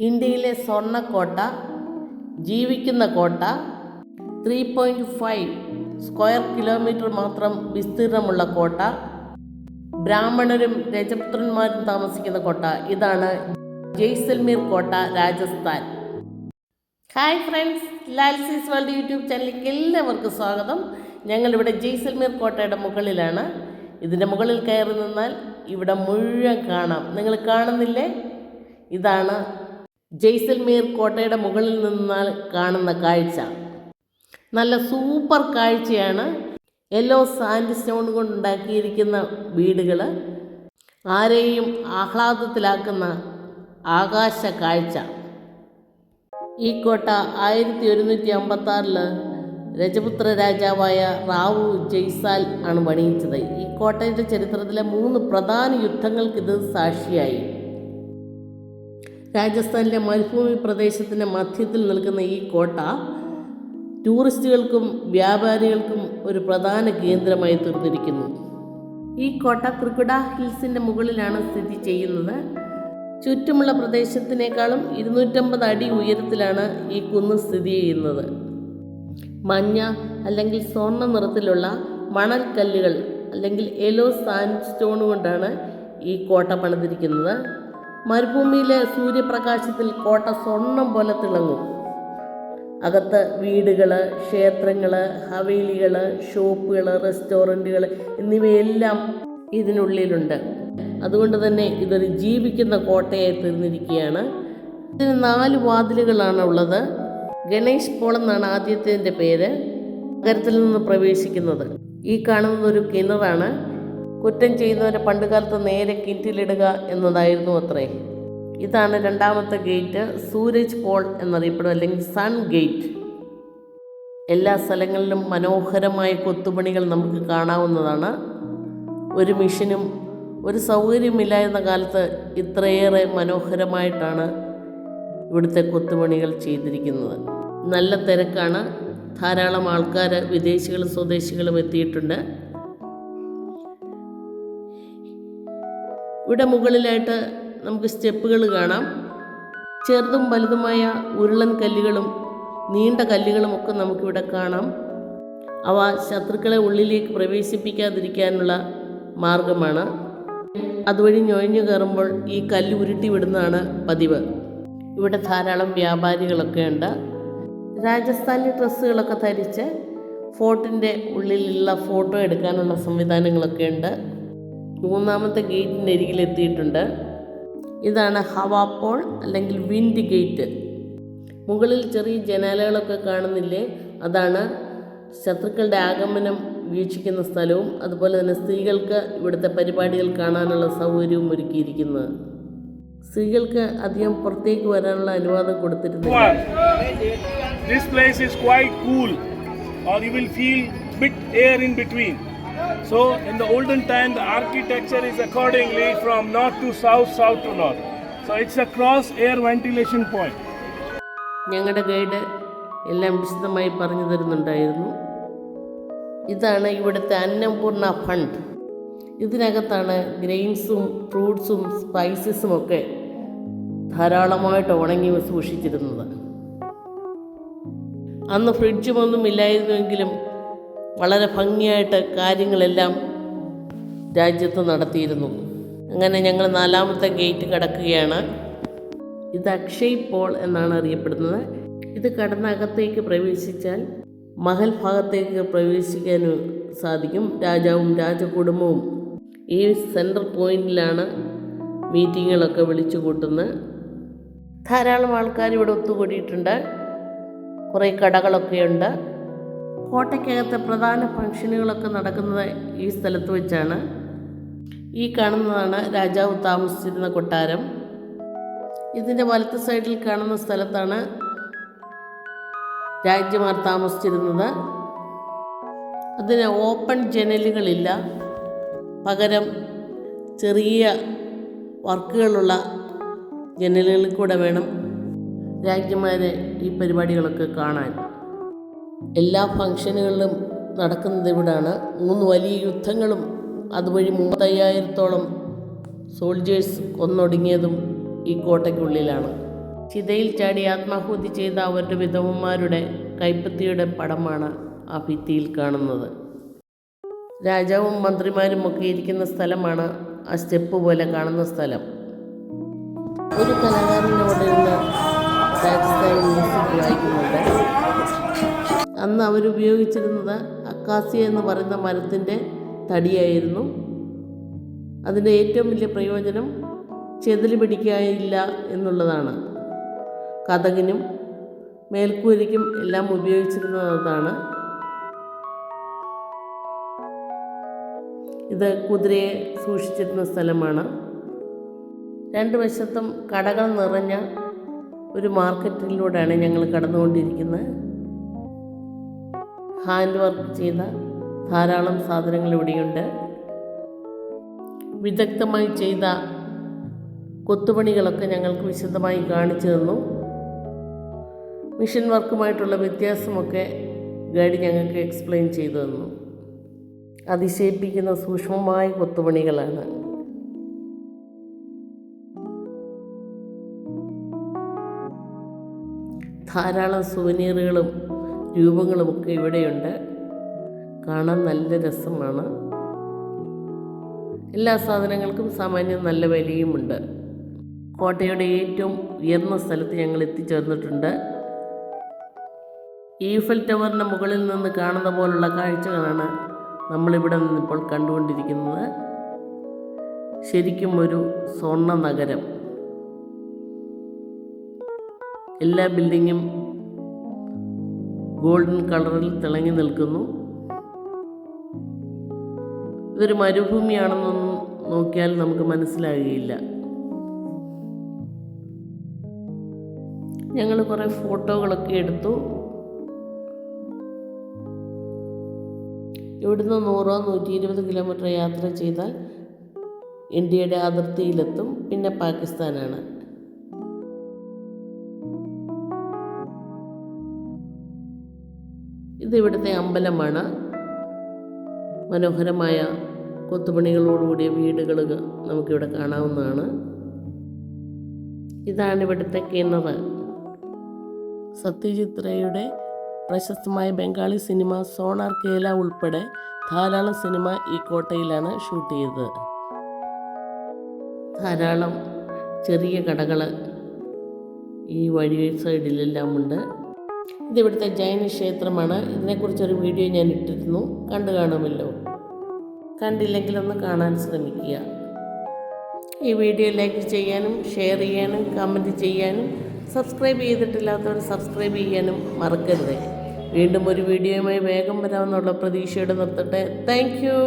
ഇന്ത്യയിലെ സ്വർണ്ണക്കോട്ട, ജീവിക്കുന്ന കോട്ട, 3.5 സ്ക്വയർ കിലോമീറ്റർ മാത്രം വിസ്തീർണമുള്ള കോട്ട, ബ്രാഹ്മണരും രജപുത്രന്മാരും താമസിക്കുന്ന കോട്ട. ഇതാണ് ജയ്സൽമീർ കോട്ട, Rajasthan. Hi friends, Lalsees world YouTube ചാനലിലേക്ക് എല്ലാവർക്കും സ്വാഗതം. ഞങ്ങളിവിടെ ജയ്സൽമീർ കോട്ടയുടെ മുകളിലാണ്. ഇതിൻ്റെ മുകളിൽ കയറി നിന്നാൽ ഇവിടെ മുഴുവൻ കാണാം. നിങ്ങൾ കാണുന്നില്ലേ? ഇതാണ് ജയ്സൽമീർ കോട്ടയുടെ മുകളിൽ നിന്നാൽ കാണുന്ന കാഴ്ച. നല്ല സൂപ്പർ കാഴ്ചയാണ്. യെല്ലോ സാൻഡ് സ്റ്റോൺ കൊണ്ടുണ്ടാക്കിയിരിക്കുന്ന വീടുകൾ, ആരെയും ആഹ്ലാദത്തിലാക്കുന്ന ആകാശ കാഴ്ച. ഈ കോട്ട 1156 രജപുത്ര രാജാവായ റാവു ജയ്സാൽ ആണ് പണിയിച്ചത്. ഈ കോട്ടയുടെ ചരിത്രത്തിലെ 3 പ്രധാന യുദ്ധങ്ങൾക്കിത് സാക്ഷിയായി. രാജസ്ഥാനിലെ മരുഭൂമി പ്രദേശത്തിൻ്റെ മധ്യത്തിൽ നിൽക്കുന്ന ഈ കോട്ട ടൂറിസ്റ്റുകൾക്കും വ്യാപാരികൾക്കും ഒരു പ്രധാന കേന്ദ്രമായി തീർന്നിരിക്കുന്നു. ഈ കോട്ട ത്രികുട ഹിൽസിൻ്റെ മുകളിലാണ് സ്ഥിതി ചെയ്യുന്നത്. ചുറ്റുമുള്ള പ്രദേശത്തിനേക്കാളും 250 അടി ഉയരത്തിലാണ് ഈ കുന്ന് സ്ഥിതി ചെയ്യുന്നത്. മഞ്ഞ അല്ലെങ്കിൽ സ്വർണ്ണ നിറത്തിലുള്ള മണൽക്കല്ലുകൾ അല്ലെങ്കിൽ യെല്ലോ സാൻഡ് സ്റ്റോൺ കൊണ്ടാണ് ഈ കോട്ട പണിതിരിക്കുന്നത്. മരുഭൂമിയിലെ സൂര്യപ്രകാശത്തിൽ കോട്ട സ്വർണം പോലെ തിളങ്ങും. അകത്ത് വീടുകൾ, ക്ഷേത്രങ്ങൾ, ഹവേലികൾ, ഷോപ്പുകൾ, റെസ്റ്റോറൻറ്റുകൾ എന്നിവയെല്ലാം ഇതിനുള്ളിലുണ്ട്. അതുകൊണ്ട് തന്നെ ഇതൊരു ജീവിക്കുന്ന കോട്ടയായി തീർന്നിരിക്കുകയാണ്. ഇതിന് 4 വാതിലുകളാണ് ഉള്ളത്. ഗണേഷ് പോൾ എന്നാണ് ആദ്യത്തേതിൻ്റെ പേര്. നഗരത്തിൽ നിന്ന് പ്രവേശിക്കുന്നത്. ഈ കാണുന്നത് ഒരു കിണറാണ്. കുറ്റം ചെയ്യുന്നവരെ പണ്ടുകാലത്ത് നേരെ കിണറ്റിലിടുക എന്നതായിരുന്നു അത്രേ. ഇതാണ് രണ്ടാമത്തെ ഗേറ്റ്, സൂരജ് പോൾ എന്നറിയപ്പെടും, അല്ലെങ്കിൽ സൺ ഗേറ്റ്. എല്ലാ സ്ഥലങ്ങളിലും മനോഹരമായ കൊത്തുപണികൾ നമുക്ക് കാണാവുന്നതാണ്. ഒരു മിഷനും ഒരു സൗകര്യമില്ലായിരുന്ന കാലത്ത് ഇത്രയേറെ മനോഹരമായിട്ടാണ് ഇവിടുത്തെ കൊത്തുപണികൾ ചെയ്തിരിക്കുന്നത്. നല്ല തിരക്കാണ്. ധാരാളം ആൾക്കാർ, വിദേശികളും സ്വദേശികളും എത്തിയിട്ടുണ്ട്. ഇവിടെ മുകളിലായിട്ട് നമുക്ക് സ്റ്റെപ്പുകൾ കാണാം. ചെറുതും വലുതുമായ ഉരുളൻ കല്ലുകളും നീണ്ട കല്ലുകളും ഒക്കെ നമുക്കിവിടെ കാണാം. അവ ശത്രുക്കളെ ഉള്ളിലേക്ക് പ്രവേശിപ്പിക്കാതിരിക്കാനുള്ള മാർഗമാണ്. അതുവഴി ഞൊഴിഞ്ഞു കയറുമ്പോൾ ഈ കല്ല് ഉരുട്ടി വിടുന്നതാണ് പതിവ്. ഇവിടെ ധാരാളം വ്യാപാരികളൊക്കെ ഉണ്ട്. രാജസ്ഥാനി ഡ്രസ്സുകളൊക്കെ ധരിച്ച് ഫോർട്ടിൻ്റെ ഉള്ളിലുള്ള ഫോട്ടോ എടുക്കാനുള്ള സംവിധാനങ്ങളൊക്കെ ഉണ്ട്. 3ാമത്തെ ഗേറ്റിൻ്റെ അരികിലെത്തിയിട്ടുണ്ട്. ഇതാണ് ഹവാ പോൾ അല്ലെങ്കിൽ വിൻഡ് ഗേറ്റ്. മുകളിൽ ചെറിയ ജനാലകളൊക്കെ കാണുന്നില്ലേ? അതാണ് ശത്രുക്കളുടെ ആഗമനം വീക്ഷിക്കുന്ന സ്ഥലവും അതുപോലെ തന്നെ സ്ത്രീകൾക്ക് ഇവിടുത്തെ പരിപാടികൾ കാണാനുള്ള സൗകര്യവും ഒരുക്കിയിരിക്കുന്നത്. സ്ത്രീകൾക്ക് അധികം പുറത്തേക്ക് വരാനുള്ള അനുവാദം കൊടുത്തിരുന്നില്ല. This place is quite cool, or you will feel bit air in between. So in the olden time the architecture is accordingly from north to south, south to north. So it's a cross air ventilation point. ഞങ്ങളുടെ guide എല്ലാം വിശദമായി പറഞ്ഞു തരുന്നുണ്ടായിരുന്നു. ഇതാണ് ഇവിടുത്തെ Annapurna fund. ഇതിനകത്താണ് ഗ്രെയിൻസും ഫ്രൂട്ട്സും സ്പൈസസും ഒക്കെ ധാരാളമായിട്ട് ഉണങ്ങി സൂക്ഷിച്ചിരുന്നത്. അന്ന് ഫ്രിഡ്ജുമൊന്നും ഇല്ലായിരുന്നുവെങ്കിലും വളരെ ഭംഗിയായിട്ട് കാര്യങ്ങളെല്ലാം രാജ്യത്ത് നടത്തിയിരുന്നു. അങ്ങനെ ഞങ്ങൾ 4ാമത്തെ ഗേറ്റ് കടക്കുകയാണ്. ഇത് അക്ഷയ് പോൾ എന്നാണ് അറിയപ്പെടുന്നത്. ഇത് കടന്നകത്തേക്ക് പ്രവേശിച്ചാൽ മഹൽ ഭാഗത്തേക്ക് പ്രവേശിക്കാൻ സാധിക്കും. രാജാവും രാജകുടുംബവും ഈ സെൻട്രൽ പോയിന്റിലാണ് മീറ്റിങ്ങുകളൊക്കെ വിളിച്ചു കൂട്ടുന്നത്. ധാരാളം ആൾക്കാർ ഇവിടെ ഒത്തുകൂടിയിട്ടുണ്ട്. കുറേ കടകളൊക്കെയുണ്ട്. കോട്ടയ്ക്കകത്തെ പ്രധാന ഫംഗ്ഷനുകളൊക്കെ നടക്കുന്നത് ഈ സ്ഥലത്ത് വെച്ചാണ്. ഈ കാണുന്നതാണ് രാജാവ് താമസിച്ചിരുന്ന കൊട്ടാരം. ഇതിൻ്റെ വലത്ത് സൈഡിൽ കാണുന്ന സ്ഥലത്താണ് രാജ്യമാർ താമസിച്ചിരുന്നത്. അതിന് ഓപ്പൺ ജനലുകളില്ല. പകരം ചെറിയ വർക്കുകളുള്ള ജനലുകളിൽ കൂടെ വേണം രാജ്യമാരെ ഈ പരിപാടികളൊക്കെ കാണാൻ. എല്ലാ ഫംഗ്ഷനുകളിലും നടക്കുന്നത് ഇവിടാണ്. 3 വലിയ യുദ്ധങ്ങളും അതുവഴി 35,000-ഓളം സോൾജേഴ്സ് കൊന്നൊടുങ്ങിയതും ഈ കോട്ടയ്ക്കുള്ളിലാണ്. ചിതയിൽ ചാടി ആത്മാഹുതി ചെയ്ത അവരുടെ വിധവന്മാരുടെ കൈപ്പത്തിയുടെ പടമാണ് ആ ഭിത്തിയിൽ കാണുന്നത്. രാജാവും മന്ത്രിമാരും ഒക്കെ ഇരിക്കുന്ന സ്ഥലമാണ് ആ സ്റ്റെപ്പ് പോലെ കാണുന്ന സ്ഥലം. ഒരു കലാകാരൻ അവിടെ നിന്ന് രാജസ്ഥാനി മ്യൂസിക് വായിക്കുന്നുണ്ട്. അന്ന് അവരുപയോഗിച്ചിരുന്നത് അക്കാസിയ എന്ന് പറയുന്ന മരത്തിൻ്റെ തടിയായിരുന്നു. അതിൻ്റെ ഏറ്റവും വലിയ പ്രയോജനം ചെതല് പിടിക്കാനില്ല എന്നുള്ളതാണ്. കതകിനും മേൽക്കൂരയ്ക്കും എല്ലാം ഉപയോഗിച്ചിരുന്നതാണ്. ഇത് കുതിരയെ സൂക്ഷിച്ചിരുന്ന സ്ഥലമാണ്. രണ്ട് വശത്തും കടകൾ നിറഞ്ഞ ഒരു മാർക്കറ്റിലൂടെയാണ് ഞങ്ങൾ കടന്നുകൊണ്ടിരിക്കുന്നത്. ഹാൻഡ് വർക്ക് ചെയ്ത ധാരാളം സാധനങ്ങൾ ഇവിടെയുണ്ട്. വിദഗ്ധമായി ചെയ്ത കൊത്തുപണികളൊക്കെ ഞങ്ങൾക്ക് വിശദമായി കാണിച്ചു തന്നു. മിഷൻ വർക്കുമായിട്ടുള്ള വ്യത്യാസമൊക്കെ ഗൈഡ് ഞങ്ങൾക്ക് എക്സ്പ്ലെയിൻ ചെയ്തു തന്നു. അതിശയിപ്പിക്കുന്ന സൂക്ഷ്മമായ കൊത്തുപണികളാണ്. ധാരാളം സുവനീറുകളും രൂപങ്ങളുമൊക്കെ ഇവിടെയുണ്ട്. കാണാൻ നല്ല രസമാണ്. എല്ലാ സാധനങ്ങൾക്കും സാമാന്യം നല്ല വിലയുമുണ്ട്. കോട്ടയുടെ ഏറ്റവും ഉയർന്ന സ്ഥലത്ത് ഞങ്ങൾ എത്തിച്ചേർന്നിട്ടുണ്ട്. ഈഫൽ ടവറിൻ്റെ മുകളിൽ നിന്ന് കാണുന്ന പോലുള്ള കാഴ്ചകളാണ് നമ്മളിവിടെ നിന്നിപ്പോൾ കണ്ടുകൊണ്ടിരിക്കുന്നത്. ശരിക്കും ഒരു സ്വർണ്ണ നഗരം. എല്ലാ ബിൽഡിങ്ങും ഗോൾഡൻ കളറിൽ തിളങ്ങി നിൽക്കുന്നു. ഇതൊരു മരുഭൂമിയാണെന്നൊന്നും നോക്കിയാൽ നമുക്ക് മനസ്സിലാകുകയില്ല. ഞങ്ങൾ കുറേ ഫോട്ടോകളൊക്കെ എടുത്തു. ഇവിടുന്ന് 100-120 കിലോമീറ്റർ യാത്ര ചെയ്താൽ ഇന്ത്യയുടെ അതിർത്തിയിലെത്തും. പിന്നെ പാകിസ്ഥാനാണ്. ഇതിവിടുത്തെ അമ്പലമാണ്. മനോഹരമായ കൊത്തുപണികളോടുകൂടിയ വീടുകൾ നമുക്കിവിടെ കാണാവുന്നതാണ്. ഇതാണ് ഇവിടുത്തെ കിണർ. സത്യജിത് റേയുടെ പ്രശസ്തമായ ബംഗാളി സിനിമ സോണാർ കേല ഉൾപ്പെടെ ധാരാളം സിനിമ ഈ കോട്ടയിലാണ് ഷൂട്ട് ചെയ്തത്. ധാരാളം ചെറിയ കടകൾ ഈ വഴി സൈഡിലെല്ലാം ഉണ്ട്. ഇതിവിടുത്തെ ജൈന ക്ഷേത്രമാണ്. ഇതിനെക്കുറിച്ചൊരു വീഡിയോ ഞാൻ ഇട്ടിരുന്നു, കണ്ടു കാണുമല്ലോ. കണ്ടില്ലെങ്കിലൊന്ന് കാണാൻ ശ്രമിക്കുക. ഈ വീഡിയോ ലൈക്ക് ചെയ്യാനും ഷെയർ ചെയ്യാനും കമൻറ്റ് ചെയ്യാനും സബ്സ്ക്രൈബ് ചെയ്തിട്ടില്ലാത്തവർ സബ്സ്ക്രൈബ് ചെയ്യാനും മറക്കരുത്. വീണ്ടും ഒരു വീഡിയോയുമായി വേഗം വരാമെന്നുള്ള പ്രതീക്ഷയോടെ നിർത്തട്ടെ. Thank you.